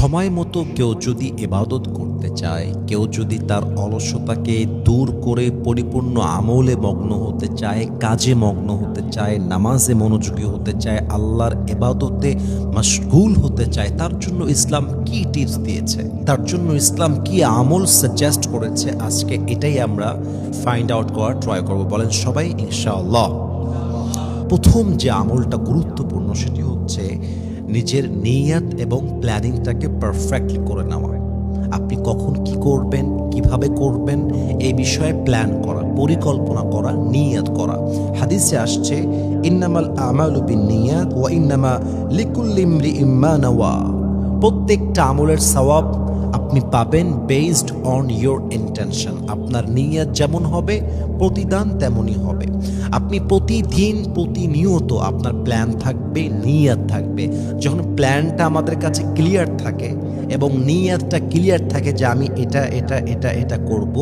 সময় মতো কেউ যদি ইবাদত করতে চায়, কেউ যদি তার অলসতাকে দূর করে পরিপূর্ণ আমলে মগ্ন হতে চায়, কাজে মগ্ন হতে চায়, নামাজে মনোযোগী হতে চায়, আল্লাহর ইবাদতে মশগুল হতে চায়, তার জন্য ইসলাম কি টিপস দিয়েছে, তার জন্য ইসলাম কি আমল সাজেস্ট করেছে, আজকে এটাই আমরা ফাইন্ড আউট করার ট্রাই করব। বলেন সবাই ইনশাআল্লাহ। প্রথম যে আমলটা গুরুত্বপূর্ণ সেটি হচ্ছে নিজের নিয়ত এবং প্ল্যানিংটাকে পারফেক্টলি করে নেওয়া। আপনি কখন কি করবেন, কিভাবে করবেন, এই বিষয়ে প্ল্যান করা, পরিকল্পনা করা, নিয়ত করা। হাদিসে আসছে ইন্নামাল আমালু বিন্নিয়াত ওয়া ইন্নামা লিকুল্লি ইমরিইম মা নাওয়া। প্রত্যেকটা আমলের সওয়াব আপনি পাবেন বেসড অন ইয়োর ইন্টেনশন। আপনার নিয়ত যেমন হবে প্রতিদান তেমনই হবে। আপনি প্রতিদিন প্রতিনিয়ত আপনার প্ল্যান থাকবে, নিয়ত থাকবে। যখন প্ল্যানটা আমাদের কাছে ক্লিয়ার থাকে এবং নিয়তটা ক্লিয়ার থাকে যে আমি এটা এটা এটা এটা করব,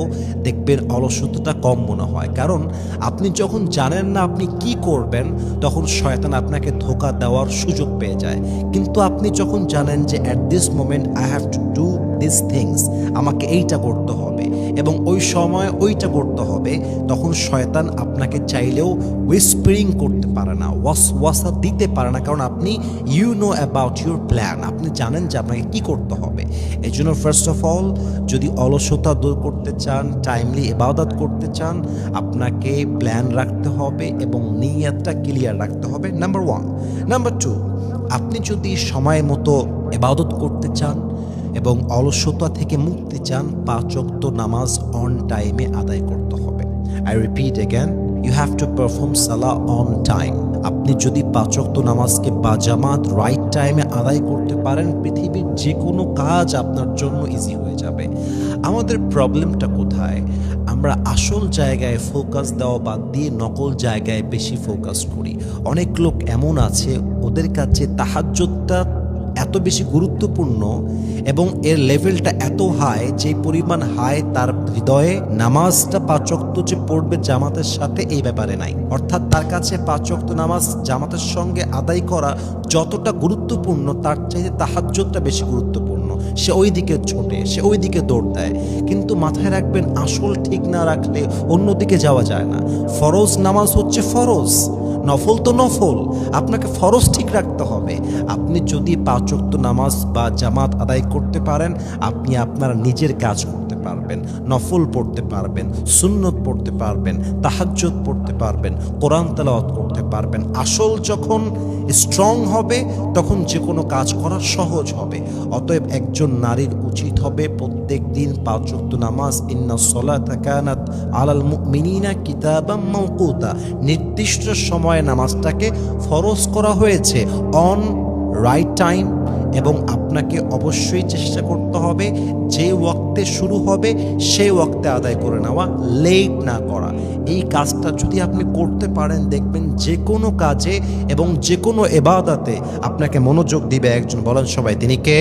দেখবেন অলসতাটা কম মনে হয়। কারণ আপনি যখন জানেন না আপনি কি করবেন, তখন শয়তান আপনাকে ধোঁকা দেওয়ার সুযোগ পেয়ে যায়। কিন্তু আপনি যখন জানেন যে at this moment I have to do this things, আমাকে এইটা করতে হবে এবং ওই সময় ওইটা করতে হবে, তখন শয়তান আপনাকে চাইলেও উইসপারিং করতে পারে না, ওয়াসওয়াসা দিতে পারে না। কারণ আপনি you know about your plan, আপনি জানেন যে আপনাকে কি করতে হবে। এই জন্য ফার্স্ট অফ অল, যদি অলসতা দূর করতে চান, টাইমলি ইবাদত করতে চান, আপনাকে প্ল্যান রাখতে হবে এবং নিয়তটা ক্লিয়ার রাখতে হবে, নাম্বার 1। নাম্বার 2, আপনি যদি সময় মতো ইবাদত করতে চান এবং অলসতা থেকে মুক্তি চান, 5 ওয়াক্ত নামাজ অন টাইমে আদায় করতে হবে। I repeat again, you have to perform সালাহ অন টাইম। আপনি যদি 5 ওয়াক্ত নামাজকে বাজামাত রাইট টাইমে আদায় করতে পারেন, পৃথিবীর যে কোনো কাজ আপনার জন্য ইজি হয়ে যাবে। আমাদের প্রবলেমটা কোথায়? আমরা আসল জায়গায় ফোকাস দেওয়া বাদ দিয়ে নকল জায়গায় বেশি ফোকাস করি। অনেক লোক এমন আছে, ওদের কাছে তাহাজ্জুদটা এত বেশি গুরুত্বপূর্ণ এবং এর লেভেলটা এত হাই, যে পরিমাণ হাই তার হৃদয়ে নামাজটা 5 ওয়াক্ত যে পড়বে জামাতের সাথে এই ব্যাপারে নাই। অর্থাৎ তার কাছে 5 ওয়াক্ত নামাজ জামাতের সঙ্গে আদায় করা যতটা গুরুত্বপূর্ণ, তার চাইতে তাহাজ্জুদটা বেশি গুরুত্বপূর্ণ। সে ওই দিকে ছোটে, সে ওই দিকে দৌড় দেয়। কিন্তু মাথায় রাখবেন, আসল ঠিক না রাখলে অন্যদিকে যাওয়া যায় না। ফরজ নামাজ হচ্ছে ফরজ, নফল তো নফল। আপনাকে ফরজ ঠিক রাখতে হবে। আপনি যদি 5 ওয়াক্ত নামাজ বা জামাত আদায় করতে পারেন, আপনি আপনার নিজের কাজ করতে পারবেন, নফল পড়তে পারবেন, সুন্নত পড়তে পারবেন, তাহাজ্জুদ পড়তে পারবেন, কোরআন তেলাওয়াত করতে পারবেন। আসল যখন স্ট্রং হবে, তখন যে কোনো কাজ করা সহজ হবে। অতএব একজন নারীর উচিত হবে প্রত্যেক দিন 5 ওয়াক্ত নামাজ, ইন্নাস সালাতা কানাত আলাল মুমিনিনা কিতাবাম মাওকুতা, নির্দিষ্ট সময়ে নামাজটাকে ফরজ করা হয়েছে অন রাইট টাইম। এবং আপনাকে অবশ্যই চেষ্টা করতে হবে যে ওয়াক্তে শুরু হবে সেই ওয়াক্তে আদায় করে নেওয়া, লেট না করা। এই কাজটা যদি আপনি করতে পারেন, দেখবেন যে কোনো কাজে এবং যে কোনো ইবাদতে আপনাকে মনোযোগ দিবে একজন। বলেন সবাই, তিনি কে?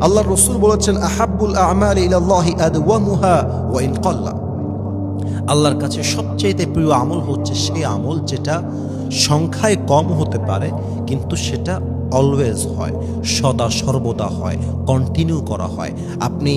আল্লাহর রাসূল বলেছেন, আহাব্বুল আমালি ইলাল্লাহি আদওয়ামুহা ওয়া ইন ক্বাল্লা। আল্লাহর কাছে সবচেয়ে প্রিয় আমল হচ্ছে সেই আমল যেটা সংখ্যায় কম হতে পারে, কিন্তু সেটা অলওয়েজ হয়, সদা সর্বদা হয়, কন্টিনিউ করা হয়। আপনি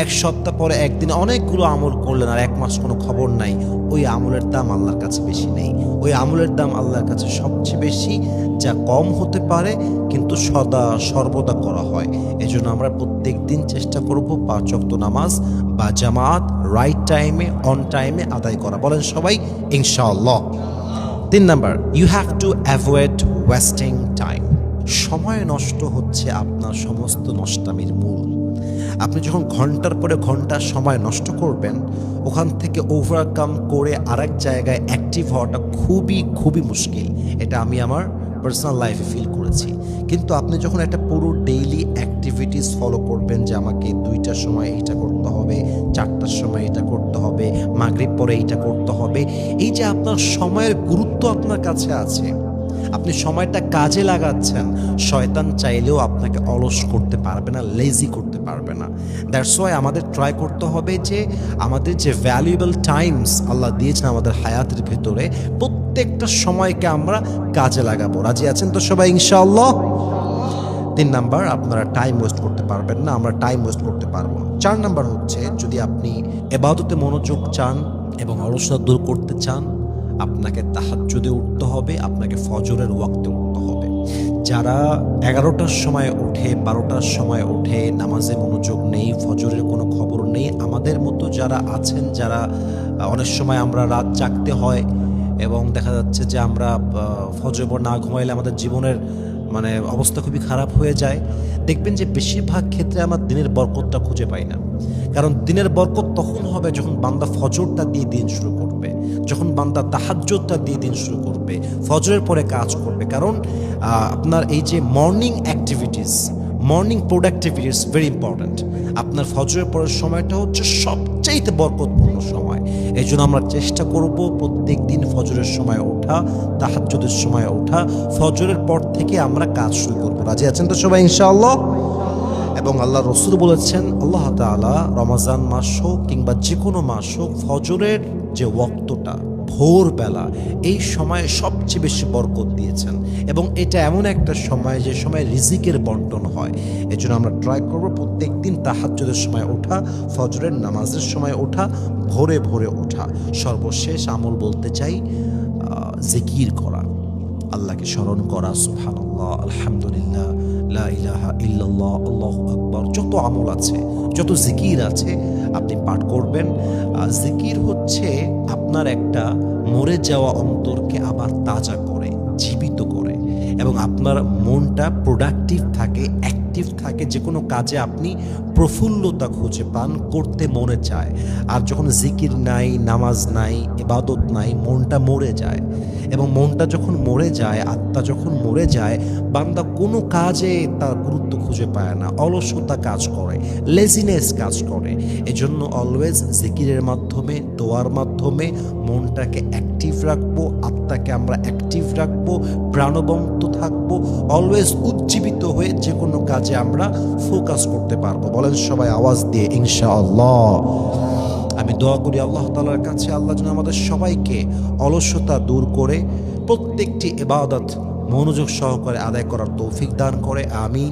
1 সপ্তাহ পরে একদিন অনেকগুলো আমল করলেন আর 1 মাস কোনো খবর নাই, ওই আমলের দাম আল্লাহর কাছে বেশি নেই। ওই আমলের দাম আল্লাহর কাছে সবচেয়ে বেশি, যা কম হতে পারে কিন্তু সদা সর্বদা করা হয়। এজন্য আমরা প্রত্যেক দিন চেষ্টা করব 5 ওয়াক্ত নামাজ বা জামাত রাইট টাইমে অন টাইমে আদায় করা। বলেন সবাই ইনশাআল্লাহ। 3 number, you have to avoid wasting time. সময় নষ্ট হচ্ছে আপনার সমস্ত নষ্টামির মূল। আপনি যখন ঘন্টার পরে ঘন্টা সময় নষ্ট করবেন, ওখান থেকে ওভারকাম করে আরেক জায়গায় অ্যাক্টিভ হওয়াটা খুবই খুবই মুশকিল। এটা আমি আমার পার্সোনাল লাইফে ফিল করেছি। কিন্তু আপনি যখন একটা পুরো ডেইলি অ্যাক্টিভিটিস ফলো করবেন, যে আমাকে 2টার সময় এইটা করতে হবে, 4টার সময় এটা করতে হবে, মাগরিব পরে এইটা করতে হবে, এই যে আপনার সময়ের গুরুত্ব আপনার কাছে আছে, আপনি সময়টা কাজে লাগাচ্ছেন, শয়তান চাইলেও আপনাকে অলস করতে পারবে না, লেজি করতে পারবে না। দ্যাটস ওয়াই আমাদের ট্রাই করতে হবে যে আমাদের যে ভ্যালুয়েবল টাইমস আল্লাহ দিয়েছেন আমাদের হায়াতের ভেতরে, প্রত্যেকটা সময়কে আমরা কাজে লাগাবো। রাজি আছেন তো সবাই ইনশাআল্লাহ? 3 নাম্বার, আপনারা টাইম ওয়েস্ট করতে পারবেন না, আমরা টাইম ওয়েস্ট করতে পারবো না। 4 নাম্বার হচ্ছে, যদি আপনি ইবাদতে মনোযোগ চান এবং অলসতা দূর করতে চান, আপনাকে তাহাজ্জুদে উঠতে হবে, আপনাকে ফজরের ওয়াক্তে উঠতে হবে। যারা 11টার সময় ওঠে, 12টার সময় ওঠে, নামাজে মনোযোগ নেই, ফজরের কোনো খবর নেই, আমাদের মতো যারা আছেন, যারা অনেক সময় আমরা রাত জাগতে হয় এবং দেখা যাচ্ছে যে আমরা ফজর পর না ঘুমাইলে আমাদের জীবনের মানে অবস্থা খুবই খারাপ হয়ে যায়, দেখবেন যে বেশিরভাগ ক্ষেত্রে আমরা দিনের বরকতটা খুঁজে পাই না। কারণ দিনের বরকত তখন হবে যখন বান্দা ফজরটা দিয়ে দিন শুরু করবে, যখন বান্দা তাহাজ্জুদটা দিয়ে দিন শুরু করবে, ফজরের পরে কাজ করবে। কারণ আপনার এই যে morning activities, morning productivity is very important. আপনার ফজরের পরের সময়টা হচ্ছে সবচাইতে বরকতপূর্ণ সময়। এই জন্য আমরা চেষ্টা করব প্রত্যেক দিন ফজরের সময় ওঠা, তাহাজ্জুদের সময় ওঠা, ফজরের পর থেকে আমরা কাজ শুরু করব। রাজি আছেন তো সবাই ইনশাআল্লাহ? এবং আল্লাহ রসুল বলেছেন, আল্লাহ তাআলা রমজান মাস হোক কিংবা যে কোনো মাস হোক, ফজরের যে ওয়াক্তটা ভোরবেলা, এই সময়ে সবচেয়ে বেশি বরকত দিয়েছেন এবং এটা এমন একটা সময় যে সময় রিজিকের বন্টন হয়। এই জন্য আমরা ট্রাই করবো প্রত্যেক দিন তাহাজ্জুদের সময় ওঠা, ফজরের নামাজের সময় ওঠা, ভোরে ভোরে ওঠা। সর্বশেষ আমল বলতে চাই, জিকির করা, আল্লাহকে স্মরণ করা, সুবহানাল্লাহ, আলহামদুলিল্লাহ, লা ইলাহা ইল্লাল্লাহ, আল্লাহু আকবার, যত আমল আছে, যত জিকির আছে আপনি পাঠ করবেন। জিকির হচ্ছে আপনার একটা মরে যাওয়া অন্তরকে আবার তাজা করে, জীবিত করে এবং আপনার মনটা প্রোডাক্টিভ থাকে, অ্যাক্টিভ থাকে, যে কোনো কাজে আপনি প্রফুল্লতা খুঁজে পান, করতে মনে চায়। আর যখন জিকির নাই, নামাজ নাই, ইবাদত নাই, মনটা মরে যায় এবং মনটা যখন মরে যায়, আত্মা যখন মরে যায়, বান্দা কোনো কাজে তার গুরুত্ব খুঁজে পায় না, অলসতা কাজ করে, লেজিনেস কাজ করে। এজন্য অলওয়েজ জিকিরের মাধ্যমে, দোয়ার মাধ্যমে মনটাকে অ্যাক্টিভ রাখবো, আত্মাকে আমরা অ্যাক্টিভ রাখবো, প্রাণবন্ত থাকবো, অলওয়েজ উজ্জীবিত হয়ে যে কোনো কাজে আমরা ফোকাস করতে পারবো। বলেন সবাই আওয়াজ দিয়ে ইনশাআল্লাহ। আমি দোয়া করি আল্লাহ তাআলার কাছে, আল্লাহ যেন আমাদের সবাইকে অলসতা দূর করে প্রত্যেকটি ইবাদত মনোযোগ সহকারে আদায় করার তৌফিক দান করে। আমিন।